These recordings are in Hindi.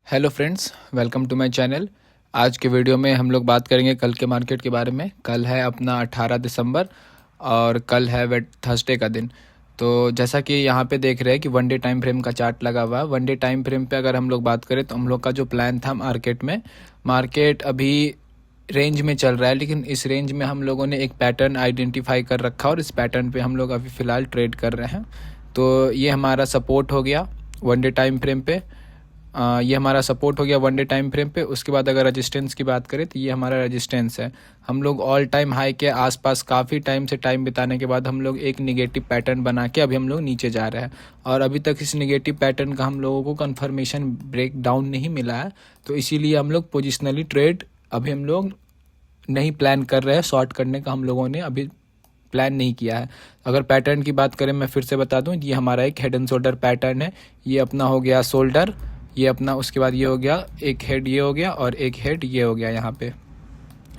Hello friends, welcome to my channel. आज के वीडियो में हम लोग बात करेंगे कल के मार्केट के बारे में। कल है अपना 18 दिसंबर और कल है वेट थर्सडे का दिन। तो जैसा कि यहाँ पे देख रहे हैं कि वन डे टाइम फ्रेम का चार्ट लगा हुआ है। वन डे टाइम फ्रेम पे अगर हम लोग बात करें तो हम लोग का जो प्लान था मार्केट अभी रेंज में चल रहा है, लेकिन इस रेंज में हम लोगों ने एक पैटर्न आइडेंटिफाई कर रखा और इस पैटर्न पे हम लोग अभी फ़िलहाल ट्रेड कर रहे हैं। तो ये हमारा सपोर्ट हो गया वन डे टाइम फ्रेम पे। ये हमारा सपोर्ट हो गया वन डे टाइम फ्रेम पे। उसके बाद अगर रेजिस्टेंस की बात करें तो ये हमारा रेजिस्टेंस है। हम लोग ऑल टाइम हाई के आसपास काफ़ी टाइम से टाइम बिताने के बाद हम लोग एक निगेटिव पैटर्न बना के अभी हम लोग नीचे जा रहे हैं और अभी तक इस निगेटिव पैटर्न का हम लोगों को कंफर्मेशन ब्रेक डाउन नहीं मिला है। तो इसीलिए हम लोग पोजिशनली ट्रेड अभी हम लोग नहीं प्लान कर रहे हैं। शॉर्ट करने का हम लोगों ने अभी प्लान नहीं किया है। अगर पैटर्न की बात करें, मैं फिर से बता दूं, ये हमारा एक हेड एंड शोल्डर पैटर्न है। ये अपना हो गया शोल्डर, ये अपना, उसके बाद ये हो गया एक हेड, ये हो गया और एक हेड ये हो गया। यहाँ पे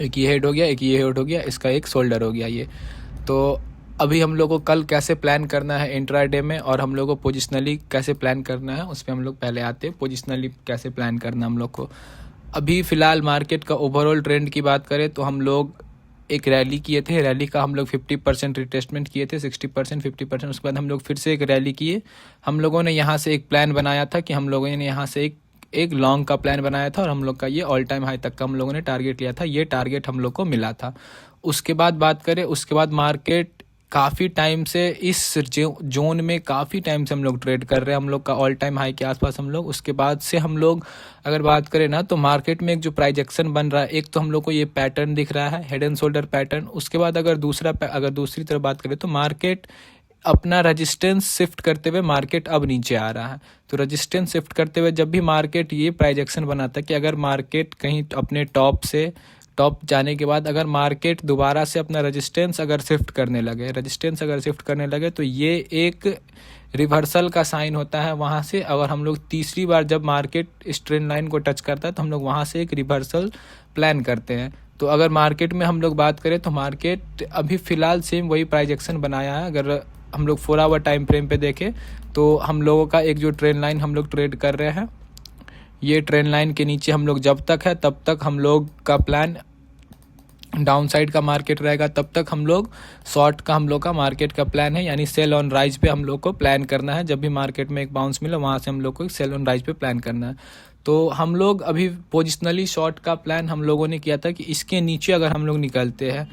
एक ये हेड हो गया, एक ये हेड हो गया, इसका एक शोल्डर हो गया ये। तो अभी हम लोग को कल कैसे प्लान करना है इंट्राडे में और हम लोग को पोजिशनली कैसे प्लान करना है उस पर हम लोग पहले आते हैं। पोजिशनली कैसे प्लान करना हम लोग को, अभी फ़िलहाल मार्केट का ओवरऑल ट्रेंड की बात करें तो हम लोग एक रैली किए थे। रैली का हम लोग 50% रिटेस्टमेंट किए थे, 60% 50%। उसके बाद हम लोग फिर से एक रैली किए। हम लोगों ने यहाँ से एक प्लान बनाया था कि हम लोगों ने यहाँ से एक लॉन्ग का प्लान बनाया था और हम लोग का ये ऑल टाइम हाई तक का हम लोगों ने टारगेट लिया था। ये टारगेट हम लोग को मिला था। उसके बाद बात करें, उसके बाद मार्केट काफ़ी टाइम से इस जोन में काफ़ी टाइम से हम लोग ट्रेड कर रहे हैं। हम लोग का ऑल टाइम हाई के आसपास हम लोग, उसके बाद से हम लोग अगर बात करें ना तो मार्केट में एक जो प्राइजेक्शन बन रहा है, एक तो हम लोग को ये पैटर्न दिख रहा है हेड एंड शोल्डर पैटर्न। उसके बाद अगर दूसरी तरफ बात करें तो मार्केट अपना रेजिस्टेंस शिफ्ट करते हुए मार्केट अब नीचे आ रहा है। तो रेजिस्टेंस शिफ्ट करते हुए जब भी मार्केट ये प्राइजेक्शन बनाता है कि अगर मार्केट कहीं अपने टॉप जाने के बाद अगर मार्केट दोबारा से अपना रेजिस्टेंस अगर शिफ्ट करने लगे तो ये एक रिवर्सल का साइन होता है। वहाँ से अगर हम लोग तीसरी बार जब मार्केट इस ट्रेंड लाइन को टच करता है तो हम लोग वहाँ से एक रिवर्सल प्लान करते हैं। तो अगर मार्केट में हम लोग बात करें तो मार्केट अभी फ़िलहाल सेम वही प्राइजेक्शन बनाया है। अगर हम लोग 4 आवर टाइम फ्रेम पे देखें तो हम लोगों का एक जो ट्रेंड लाइन हम लोग ट्रेड कर रहे हैं, ये ट्रेंड लाइन के नीचे हम लोग जब तक है तब तक हम लोग का प्लान डाउन साइड का मार्केट रहेगा, तब तक हम लोग शॉर्ट का हम लोग का मार्केट का प्लान है, यानी सेल ऑन राइज पे हम लोग को प्लान करना है। जब भी मार्केट में एक बाउंस मिले वहाँ से हम लोग को एक सेल ऑन राइज पे प्लान करना है। तो हम लोग अभी पोजिशनली शॉर्ट का प्लान हम लोगों ने किया था कि इसके नीचे अगर हम लोग निकलते हैं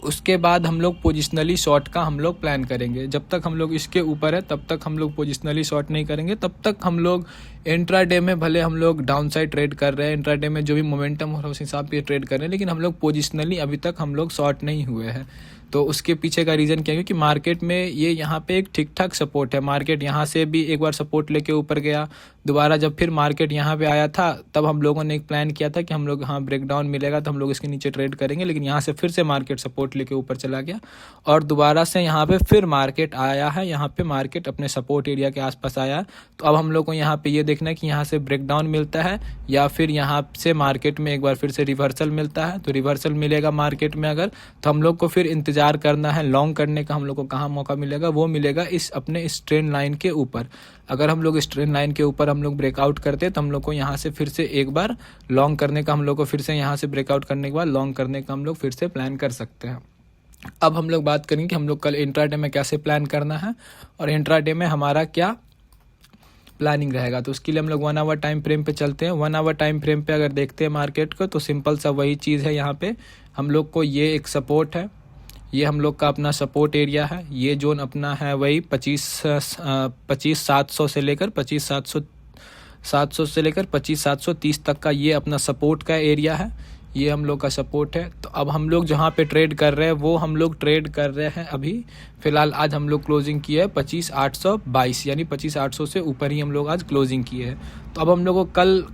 उसके बाद हम लोग पोजिशनली शॉर्ट का हम लोग प्लान करेंगे। जब तक हम लोग इसके ऊपर है तब तक हम लोग पोजिशनली शॉर्ट नहीं करेंगे। तब तक हम लोग इंट्राडे में भले हम लोग डाउन साइड ट्रेड कर रहे हैं, इंट्राडे में जो भी मोमेंटम हो रहा है उस हिसाब से ट्रेड कर रहे हैं, लेकिन हम लोग पोजिशनली अभी तक हम लोग शॉर्ट नहीं हुए हैं। तो उसके पीछे का रीज़न क्या है, क्योंकि मार्केट में ये यहाँ पे एक ठीक ठाक सपोर्ट है। मार्केट यहाँ से भी एक बार सपोर्ट लेके ऊपर गया, दोबारा जब फिर मार्केट यहाँ पे आया था तब हम लोगों ने एक प्लान किया था कि हम लोग हाँ ब्रेकडाउन मिलेगा तो हम लोग इसके नीचे ट्रेड करेंगे, लेकिन यहाँ से फिर से मार्केट सपोर्ट लेके ऊपर चला गया और दोबारा से यहाँ पे फिर मार्केट आया है। यहाँ पे मार्केट अपने सपोर्ट एरिया के आसपास आया है। तो अब हम लोग को यहाँ पे ये देखना है कि यहाँ से ब्रेकडाउन मिलता है या फिर यहाँ से मार्केट में एक बार फिर से रिवर्सल मिलता है। तो रिवर्सल मिलेगा मार्केट में अगर, तो हम लोग को फिर इंतजार करना है लॉन्ग करने का। हम लोग को कहाँ मौका मिलेगा, वो मिलेगा इस ट्रेंड लाइन के ऊपर। अगर हम लोग इस ट्रेंड लाइन के ऊपर हम लोग ब्रेकआउट करते हैं तो हम लोग को यहाँ से फिर से एक बार लॉन्ग करने का, हम लोग को फिर से यहाँ से ब्रेकआउट करने के बाद लॉन्ग करने का हम लोग फिर से प्लान कर सकते हैं। अब हम लोग बात करेंगे कि हम लोग कल इंट्राडे में कैसे प्लान करना है और इंट्राडे में हमारा क्या प्लानिंग रहेगा। तो उसके लिए हम लोग 1 आवर टाइम फ्रेम पे चलते हैं। 1 आवर टाइम फ्रेम पे अगर देखते हैं मार्केट को तो सिंपल सा वही चीज़ है। यहाँ पे हम लोग को ये एक सपोर्ट है, ये हम लोग का अपना सपोर्ट एरिया है। ये जोन अपना है वही 25,700 से लेकर 25,700 से लेकर 25,730 तक का ये अपना सपोर्ट का एरिया है। ये हम लोग का सपोर्ट है। तो अब हम लोग जहाँ पे ट्रेड कर रहे हैं वो हम लोग ट्रेड कर रहे हैं अभी फ़िलहाल। आज हम लोग क्लोजिंग किए है 25,822, यानी 25,800 से ऊपर ही हम लोग आज क्लोजिंग किए हैं। तो अब हम लोग को कल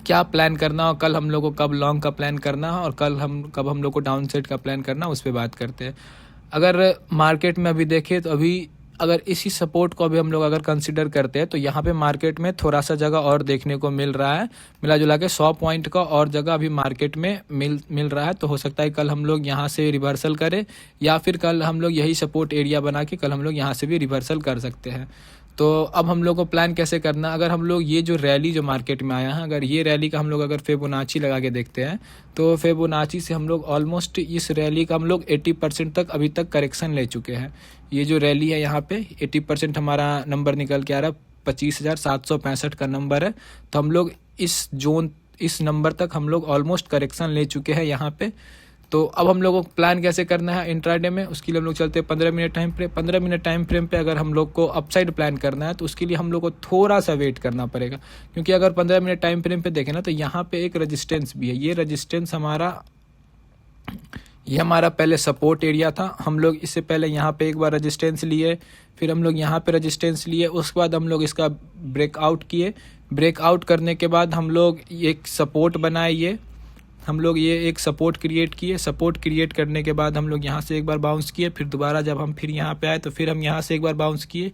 क्या प्लान करना और कल हम लोग को कब लॉन्ग का प्लान करना है और कब हम लोग को डाउन साइड का प्लान करना, उस पर बात करते हैं। अगर मार्केट में अभी देखें तो अभी अगर इसी सपोर्ट को अभी हम लोग अगर कंसिडर करते हैं तो यहाँ पे मार्केट में थोड़ा सा जगह और देखने को मिल रहा है। मिला जुला के 100 पॉइंट का और जगह अभी मार्केट में मिल रहा है। तो हो सकता है कल हम लोग यहाँ से रिवर्सल करें या फिर कल हम लोग यही सपोर्ट एरिया बना के कल हम लोग यहाँ से भी रिवर्सल कर सकते हैं। तो अब हम लोग को प्लान कैसे करना, अगर हम लोग ये जो रैली जो मार्केट में आया है, अगर ये रैली का हम लोग अगर फिबोनाची लगा के देखते हैं तो फिबोनाची से हम लोग ऑलमोस्ट इस रैली का हम लोग 80% तक अभी तक करेक्शन ले चुके हैं। ये जो रैली है यहाँ पे 80% हमारा नंबर निकल के आ रहा है, 25,765 का नंबर है। तो हम लोग इस नंबर तक हम लोग ऑलमोस्ट करेक्शन ले चुके हैं यहाँ पे। तो अब हम लोगों को प्लान कैसे करना है इंट्राडे में, उसके लिए हम लोग चलते हैं 15 minute time frame. 15 minute time frame पे अगर हम लोग को अपसाइड प्लान करना है तो उसके लिए हम लोग को थोड़ा सा वेट करना पड़ेगा, क्योंकि अगर 15 मिनट टाइम फ्रेम पे देखें ना तो यहाँ पे एक रेजिस्टेंस भी है। ये रेजिस्टेंस ये हमारा पहले सपोर्ट एरिया था। हम लोग इससे पहले यहाँ पे एक बार रेजिस्टेंस लिए, फिर हम लोग यहाँ पे रेजिस्टेंस लिए, उसके बाद हम लोग इसका ब्रेकआउट किए। ब्रेकआउट करने के बाद हम लोग एक सपोर्ट बनाए, ये एक सपोर्ट क्रिएट किए। सपोर्ट क्रिएट करने के बाद हम लोग यहाँ से एक बार बाउंस किए, फिर दोबारा जब हम फिर यहाँ पे आए तो फिर हम यहाँ से एक बार बाउंस किए।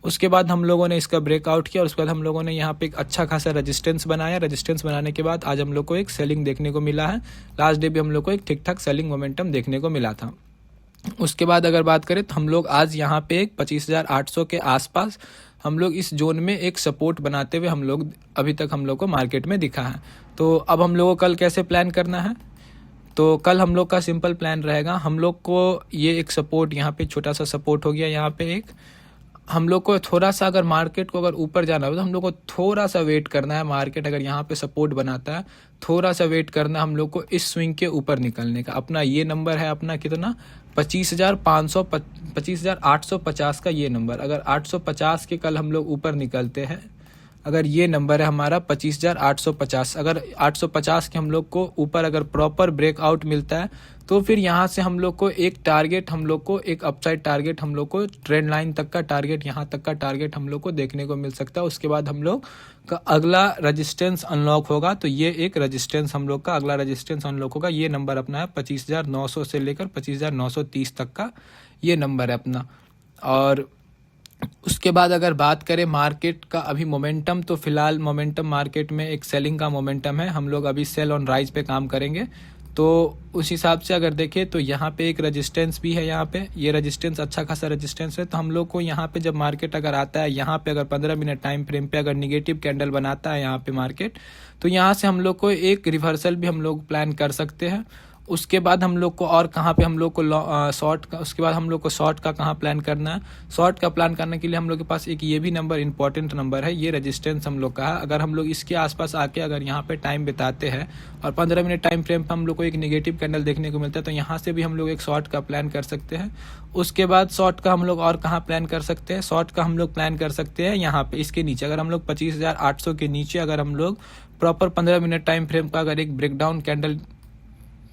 उसके बाद हम लोगों ने इसका ब्रेकआउट किया और उसके बाद हम लोगों ने यहाँ पे एक अच्छा खासा रेजिस्टेंस बनाया। रेजिस्टेंस बनाने के बाद आज हम लोग को एक सेलिंग देखने को मिला है। लास्ट डे भी हम लोग को एक ठीक ठाक सेलिंग मोमेंटम देखने को मिला था। उसके बाद अगर बात करें तो हम लोग आज यहाँ पे एक 25,800 के आसपास हम लोग इस जोन में एक सपोर्ट बनाते हुए हम लोग अभी तक हम लोग को मार्केट में दिखा है। तो अब हम लोग को कल कैसे प्लान करना है, तो कल हम लोग का सिंपल प्लान रहेगा। हम लोग को ये एक सपोर्ट यहाँ पे छोटा सा सपोर्ट हो गया, यहाँ पे एक हम लोग को थोड़ा सा अगर मार्केट को अगर ऊपर जाना हो तो हम लोग को थोड़ा सा वेट करना है। मार्केट अगर यहाँ पे सपोर्ट बनाता है थोड़ा सा वेट करना हम लोग को इस स्विंग के ऊपर निकलने का। अपना ये नंबर है अपना कितना 25,850 का ये नंबर। अगर 850 के कल हम लोग ऊपर निकलते हैं, अगर ये नंबर है हमारा 25,850, अगर 850 के हम लोग को ऊपर अगर प्रॉपर ब्रेकआउट मिलता है तो फिर यहाँ से हम लोग को एक टारगेट, हम लोग को एक अपसाइड टारगेट, हम लोग को ट्रेंड लाइन तक का टारगेट, यहाँ तक का टारगेट हम लोग को देखने को मिल सकता है। उसके बाद हम लोग का अगला रेजिस्टेंस अनलॉक होगा। तो ये एक रेजिस्टेंस हम लोग का अगला रेजिस्टेंस अनलॉक होगा। ये नंबर अपना है 25,900 से लेकर 25,930 तक का ये नंबर है अपना। और उसके बाद अगर बात करें मार्केट का अभी मोमेंटम, तो फिलहाल मोमेंटम मार्केट में एक सेलिंग का मोमेंटम है। हम लोग अभी सेल ऑन राइज पे काम करेंगे। तो उस हिसाब से अगर देखें तो यहाँ पे एक रेजिस्टेंस भी है, यहाँ पे ये रेजिस्टेंस अच्छा खासा रेजिस्टेंस है। तो हम लोग को यहाँ पे जब मार्केट अगर आता है, यहाँ पे अगर 15 मिनट टाइम फ्रेम पे अगर निगेटिव कैंडल बनाता है यहाँ पे मार्केट, तो यहाँ से हम लोग को एक रिवर्सल भी हम लोग प्लान कर सकते हैं। उसके बाद हम लोग को और कहाँ पे हम लोग को शॉर्ट का, उसके बाद हम लोग को शॉर्ट का कहाँ प्लान करना है। शॉर्ट का प्लान करने के लिए हम लोग के पास एक ये भी नंबर इंपॉर्टेंट नंबर है, ये रेजिस्टेंस हम लोग का है। अगर हम लोग इसके आसपास आके अगर यहाँ पे टाइम बिताते हैं और 15 मिनट टाइम फ्रेम पर हम लोग को एक नेगेटिव कैंडल देखने को मिलता है, तो यहाँ से भी हम लोग एक शॉर्ट का प्लान कर सकते हैं। उसके बाद शॉर्ट का हम लोग और कहाँ प्लान कर सकते हैं, शॉर्ट का हम लोग प्लान कर सकते हैं यहाँ पे इसके नीचे। अगर हम लोग 25,800 के नीचे अगर हम लोग प्रॉपर 15 मिनट टाइम फ्रेम का अगर एक ब्रेकडाउन कैंडल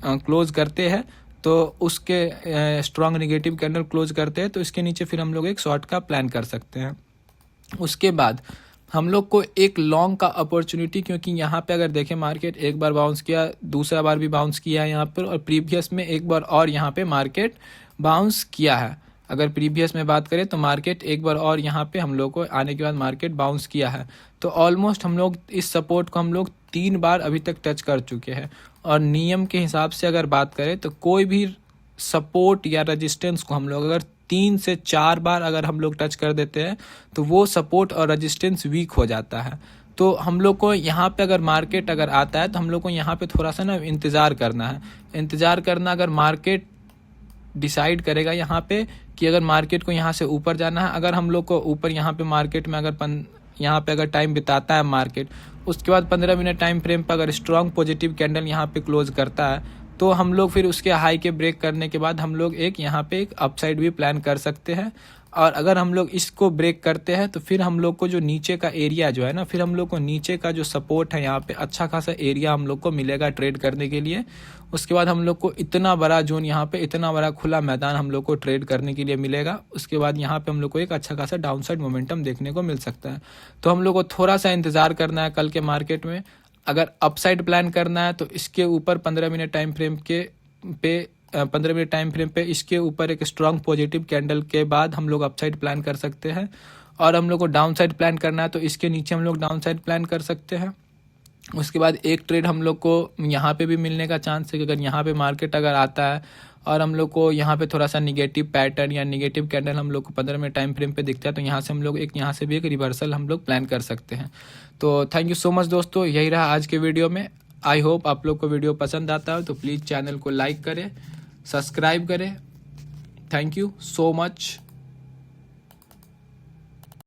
क्लोज करते हैं, तो उसके स्ट्रॉन्ग नेगेटिव कैंडल क्लोज करते हैं, तो इसके नीचे फिर हम लोग एक शॉर्ट का प्लान कर सकते हैं। उसके बाद हम लोग को एक लॉन्ग का अपॉर्चुनिटी, क्योंकि यहाँ पे अगर देखें मार्केट एक बार बाउंस किया, दूसरा बार भी बाउंस किया है यहाँ पर, और प्रीवियस में एक बार और यहाँ पे मार्केट बाउंस किया है। अगर प्रीवियस में बात करें तो मार्केट एक बार और यहाँ पे हम लोग को आने के बाद मार्केट बाउंस किया है। तो ऑलमोस्ट हम लोग इस सपोर्ट को हम लोग 3 बार अभी तक टच कर चुके हैं। और नियम के हिसाब से अगर बात करें तो कोई भी सपोर्ट या रेजिस्टेंस को हम लोग अगर 3 से 4 बार अगर हम लोग टच कर देते हैं तो वो सपोर्ट और रेजिस्टेंस वीक हो जाता है। तो हम लोग को यहाँ पे अगर मार्केट अगर आता है तो हम लोग को यहाँ पे थोड़ा सा ना इंतज़ार करना है। इंतज़ार करना, अगर मार्केट डिसाइड करेगा यहाँ पे कि अगर मार्केट को यहाँ से ऊपर जाना है, अगर हम लोग को ऊपर यहाँ पे मार्केट में अगर यहाँ पे अगर टाइम बिताता है मार्केट, उसके बाद 15 मिनट टाइम फ्रेम पर अगर स्ट्रॉन्ग पॉजिटिव कैंडल यहाँ पे क्लोज करता है, तो हम लोग फिर उसके हाई के ब्रेक करने के बाद हम लोग एक यहाँ पे एक अपसाइड भी प्लान कर सकते हैं। और अगर हम लोग इसको ब्रेक करते हैं तो फिर हम लोग को जो नीचे का एरिया जो है ना, फिर हम लोग को नीचे का जो सपोर्ट है यहाँ पे अच्छा खासा एरिया हम लोग को मिलेगा ट्रेड करने के लिए। उसके बाद हम लोग को इतना बड़ा जोन यहाँ पे, इतना बड़ा खुला मैदान हम लोग को ट्रेड करने के लिए मिलेगा। उसके बाद यहाँ पे हम लोग को एक अच्छा खासा डाउनसाइड मोमेंटम देखने को मिल सकता है। तो हम लोग को थोड़ा सा इंतजार करना है कल के मार्केट में। अगर अपसाइड प्लान करना है तो इसके ऊपर 15 मिनट टाइम फ्रेम पे इसके ऊपर एक स्ट्रॉन्ग पॉजिटिव कैंडल के बाद हम लोग अपसाइड प्लान कर सकते हैं। और हम लोग को डाउन साइड प्लान करना है तो इसके नीचे हम लोग डाउन साइड प्लान कर सकते हैं। उसके बाद एक ट्रेड हम लोग को यहाँ पे भी मिलने का चांस है कि अगर यहाँ पे मार्केट अगर आता है और हम लोग को यहाँ पे थोड़ा सा निगेटिव पैटर्न या निगेटिव कैंडल हम लोग को 15 मिनट टाइम फ्रेम पे दिखता है, तो यहाँ से हम लोग यहाँ से भी एक रिवर्सल हम लोग प्लान कर सकते हैं। तो थैंक यू सो मच दोस्तों, यही रहा आज के वीडियो में। आई होप आप लोग को वीडियो पसंद आता हो, तो प्लीज़ चैनल को लाइक करें, सब्सक्राइब करें। Thank you so much.